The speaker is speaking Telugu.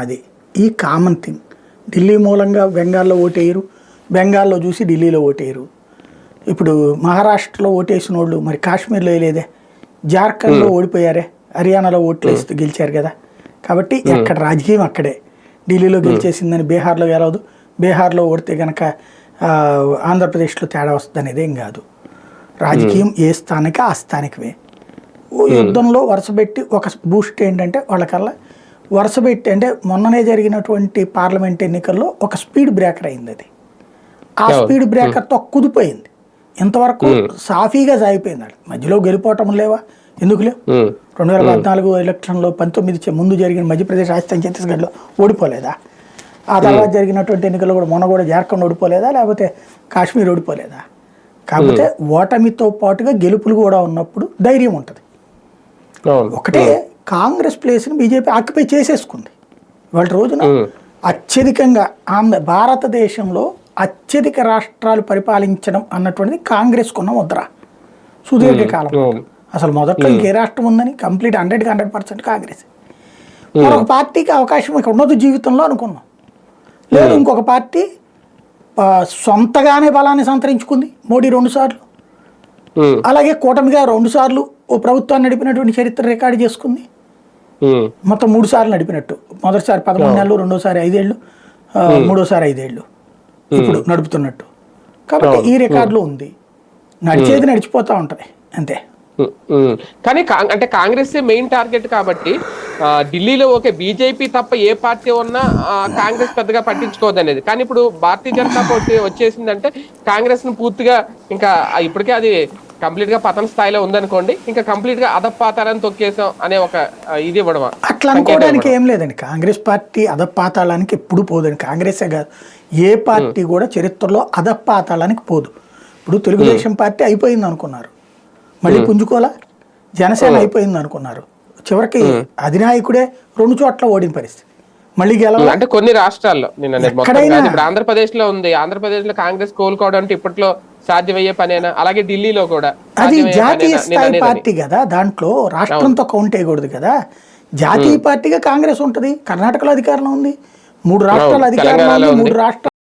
అది ఈ కామన్ థింగ్. ఢిల్లీ మూలంగా బెంగాల్లో ఓటేయరు, బెంగాల్లో చూసి ఢిల్లీలో ఓటేయరు. ఇప్పుడు మహారాష్ట్రలో ఓటేసిన వాళ్ళు మరి కాశ్మీర్లో వేయలేదే, జార్ఖండ్లో ఓడిపోయారే, హర్యానాలో ఓట్లు వేస్తూ గెలిచారు కదా. కాబట్టి ఎక్కడ రాజకీయం అక్కడే. ఢిల్లీలో గెలిచేసిందని బీహార్లో గెలవదు, బీహార్లో ఓడితే కనుక ఆంధ్రప్రదేశ్లో తేడా వస్తుంది అనేది ఏం కాదు. రాజకీయం ఏ స్థానిక ఆ స్థానికమే. యుద్ధంలో వరుసపెట్టి ఒక బూస్ట్ ఏంటంటే వాళ్ళకల్లా వరుసపెట్టి అంటే మొన్ననే జరిగినటువంటి పార్లమెంట్ ఎన్నికల్లో ఒక స్పీడ్ బ్రేకర్ అయింది. అది ఆ స్పీడ్ బ్రేకర్తో కుదిపోయింది. ఇంతవరకు సాఫీగా సాగిపోయింది. అది మధ్యలో గెలిపోవటం లేవా, ఎందుకు లేవు? 2014 ఎలక్షన్లో 19 ముందు జరిగిన మధ్యప్రదేశ్, రాజస్థాన్, ఛత్తీస్గఢ్లో ఓడిపోలేదా? ఆ తర్వాత జరిగినటువంటి ఎన్నికల్లో కూడా మొన్న కూడా జార్ఖండ్ ఓడిపోలేదా, లేకపోతే కాశ్మీర్ ఓడిపోలేదా? కాకపోతే ఓటమితో పాటుగా గెలుపులు కూడా ఉన్నప్పుడు ధైర్యం ఉంటుంది. ఒకటే కాంగ్రెస్ ప్లేస్ని బీజేపీ ఆక్యుపై చేసేసుకుంది. వాళ్ళ రోజున అత్యధికంగా భారతదేశంలో అత్యధిక రాష్ట్రాలు పరిపాలించడం అన్నటువంటిది కాంగ్రెస్కు ఉన్న ముద్ర సుదీర్ఘకాలం. అసలు మొదట్లో ఇంకే రాష్ట్రం ఉందని కంప్లీట్ 100% కాంగ్రెస్. మరొక పార్టీకి అవకాశం ఇక ఉన్నది జీవితంలో అనుకున్నాం. లేదు, ఇంకొక పార్టీ సొంతగానే బలాన్ని సంతరించుకుంది. మోడీ 2 సార్లు, అలాగే కూటమిగా 2 సార్లు ఓ ప్రభుత్వాన్ని నడిపినటువంటి చరిత్ర రికార్డు చేసుకుంది. మొత్తం 3 సార్లు నడిపినట్టు. మొదటిసారి 13 నెలలు, రెండోసారి 5 ఏళ్ళు, మూడోసారి 5 ఏళ్ళు ఇప్పుడు నడుపుతున్నట్టు. కాబట్టి ఈ రికార్డులో ఉంది. నడిచేది నడిచిపోతూ ఉంటుంది అంతే. కానీ అంటే కాంగ్రెస్ మెయిన్ టార్గెట్ కాబట్టి ఢిల్లీలో ఓకే, బీజేపీ తప్ప ఏ పార్టీ ఉన్నా కాంగ్రెస్ పెద్దగా పట్టించుకోవద్దు అనేది. కానీ ఇప్పుడు భారతీయ జనతా పార్టీ వచ్చేసిందంటే కాంగ్రెస్ ను పూర్తిగా ఇంకా ఇప్పటికే అది కంప్లీట్ గా పతన స్థాయిలో ఉందనుకోండి, ఇంకా కంప్లీట్ గా అధపాతాళాన్ని తొక్కేసాం అనే ఒక ఇది ఇవ్వడం. అట్లా అనుకోవడానికి ఏం లేదండి. కాంగ్రెస్ పార్టీ అధపాతాళానికి ఎప్పుడు పోదండి. కాంగ్రెసే కాదు, ఏ పార్టీ కూడా చరిత్రలో అధపాతాళానికి పోదు. ఇప్పుడు తెలుగుదేశం పార్టీ అయిపోయింది అనుకున్నారు, మళ్ళీ పుంజుకోలా. జనసేన అయిపోయింది అనుకున్నారు, చివరికి అధినాయకుడే 2 చోట్ల ఓడిన పరిస్థితి. మళ్ళీ గెలవాలి అంటే కొన్ని రాష్ట్రాల్లో ఇప్పుడు ఆంధ్రప్రదేశ్ లో ఉంది. ఆంధ్రప్రదేశ్ లో కాంగ్రెస్ కోలుకోవడం అంటే ఇప్పట్లో సాధ్యమయ్యే పనేనా? అలాగే ఢిల్లీలో కూడా అది జాతీయ స్థాయి పార్టీ కదా, దాంట్లో రాష్ట్రంతో కౌంట్ చేయకూడదు కదా. జాతీయ పార్టీగా కాంగ్రెస్ ఉంటుంది. కర్ణాటకలో అధికారంలో ఉంది, 3 రాష్ట్రాల అధికారంలో ఉంది, 3 రాష్ట్రాలు